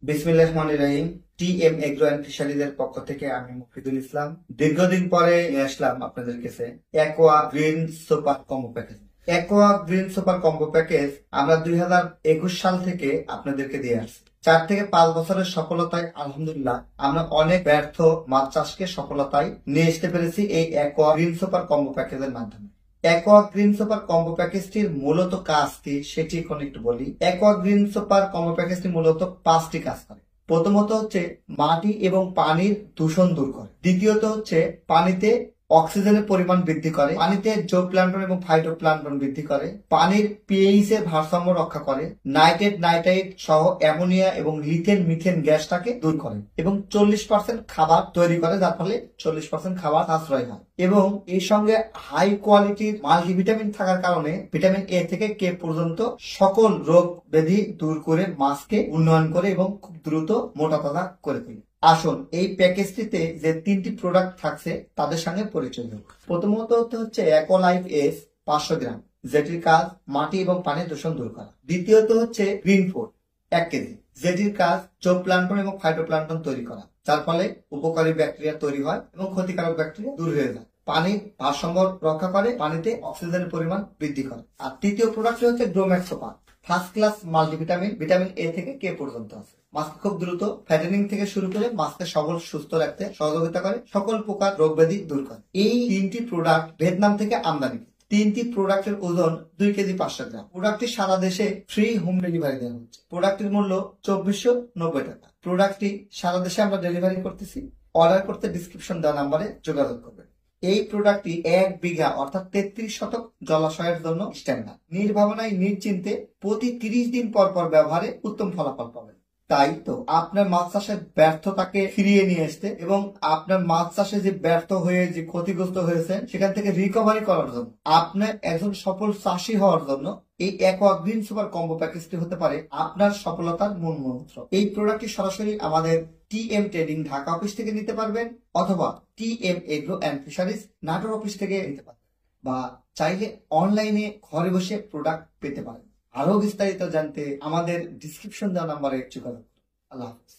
বিসমিল্লাহির রহমানির রহিম। TM agro and ফিশারিজের পক্ষ থেকে আমি মুফিদুল ইসলাম দীর্ঘদিন পরে নিয়ে আসলাম আপনাদের কাছে aqua green super combo package. Aqua green super combo package আমরা 2021 সাল থেকে আপনাদেরকে দিয়ে আসছি। 4 থেকে 5 বছরের সফলতায় আলহামদুলিল্লাহ আমরা অনেক ব্যর্থ মাছ চাষকে সফলতায় নিয়ে আসতে পেরেছি এই অ্যাকোয়া গ্রিন সুপার কম্বো প্যাকেজের মাধ্যমে। অ্যাকোয়া গ্রিন সুপার কম্বো প্যাকেজটির মূলত কাজ কি সেটি এখন একটু বলি। অ্যাকোয়া গ্রিন সুপার কম্বো প্যাকেজটি মূলত 5টি কাজ করে। প্রথমত হচ্ছে মাটি এবং পানির দূষণ দূর করে। দ্বিতীয়ত হচ্ছে পানিতে অক্সিজেনের পরিমাণ বৃদ্ধি করে, পানিতে জোপ্লাঙ্কটন এবং ফাইটোপ্লাঙ্কটন বৃদ্ধি করে, পানির পিএইচ এর ভারসাম্য রক্ষা করে, নাইট্রেট নাইট্রাইট সহ অ্যামোনিয়া এবং লিথেন মিথেন গ্যাসটাকে দূর করে এবং 40% খাবার তৈরি করে, যার ফলে 40% খাবার সাশ্রয় হয়। এবং এর সঙ্গে হাই কোয়ালিটির মাল্টিভিটামিন থাকার কারণে ভিটামিন এ থেকে কে পর্যন্ত সকল রোগ ব্যাধি দূর করে মাছকে উন্নয়ন করে এবং খুব দ্রুত মোটা তাজা করে তোলে। আসুন এই প্যাকেজটিতে যে 3টি প্রোডাক্ট থাকছে তাদের সঙ্গে পরিচয় হোক। প্রথমত হচ্ছে অ্যাকোলাইফ এস 500 গ্রাম, যেটির কাজ মাটি এবং পানির দূষণ দূর করা। দ্বিতীয়ত হচ্ছে গ্রিন ফুড 1 কেজি, যেটির কাজ জোপ্লাঙ্কটন এবং ফাইটোপ্লাঙ্কটন তৈরি করা, যার ফলে উপকারী ব্যাকটেরিয়া তৈরি হয় এবং ক্ষতিকারক ব্যাকটেরিয়া দূর হয়ে যায়। পানির ভারসাম্য রক্ষা করে, পানিতে অক্সিজেনের পরিমাণ বৃদ্ধি করে। আর তৃতীয় প্রোডাক্ট হচ্ছে Growmax super, first class multivitamin, vitamin A থেকে কে পর্যন্ত আছে। মাছকে খুব দ্রুত ফ্যাটেনিং থেকে শুরু করে মাছকে সবল সুস্থ রাখতে সহযোগিতা করে, সকল প্রকার রোগ ব্যাধি দূর করে। এই 3টি প্রোডাক্ট ভিয়েতনাম থেকে আমদানি। 3টি প্রোডাক্টের ওজন 2 কেজি 500 গ্রাম। প্রোডাক্টটি সারা দেশে ফ্রি হোম ডেলিভারি দেওয়া হচ্ছে। প্রোডাক্টের মূল্য 2490 টাকা। প্রোডাক্টটি সারা দেশে আমরা ডেলিভারি করতেছি। অর্ডার করতে ডিসক্রিপশন দেওয়া নাম্বারে যোগাযোগ করবেন। এই প্রোডাক্টটি 1 বিঘা অর্থাৎ 33 শতক জলাশয়ের জন্য স্ট্যান্ডার্ড। নির্ভাবনায় নিশ্চিন্তে প্রতি 30 দিন পর পর ব্যবহারে উত্তম ফলাফল পাবেন। তাই তো আপনার মাছ চাষের ব্যর্থতাকে ফিরিয়ে নিয়ে আসতে এবং আপনার মাছ চাষে যে ব্যর্থ হয়ে যে ক্ষতিগ্রস্ত হয়েছেন সেখান থেকে রিকভারি করার জন্য, আপনার একজন সফল চাষী হওয়ার জন্য এই অ্যাকোয়া গ্রিন সুপার কম্বো প্যাকেজটি হতে পারে আপনার সফলতার মূল মন্ত্র। এই প্রোডাক্টটি সরাসরি আমাদের টিএম ট্রেডিং ঢাকা অফিস থেকে নিতে পারবেন অথবা TM agro and fisheries Natore office থেকে নিতে পারবেন, বা চাইলে অনলাইনে ঘরে বসে প্রোডাক্ট পেতে পারেন। আরো বিস্তারিত জানতে আমাদের ডিসক্রিপশন দেওয়া নাম্বারে যোগাযোগ করুন। আল্লাহ হাফেজ।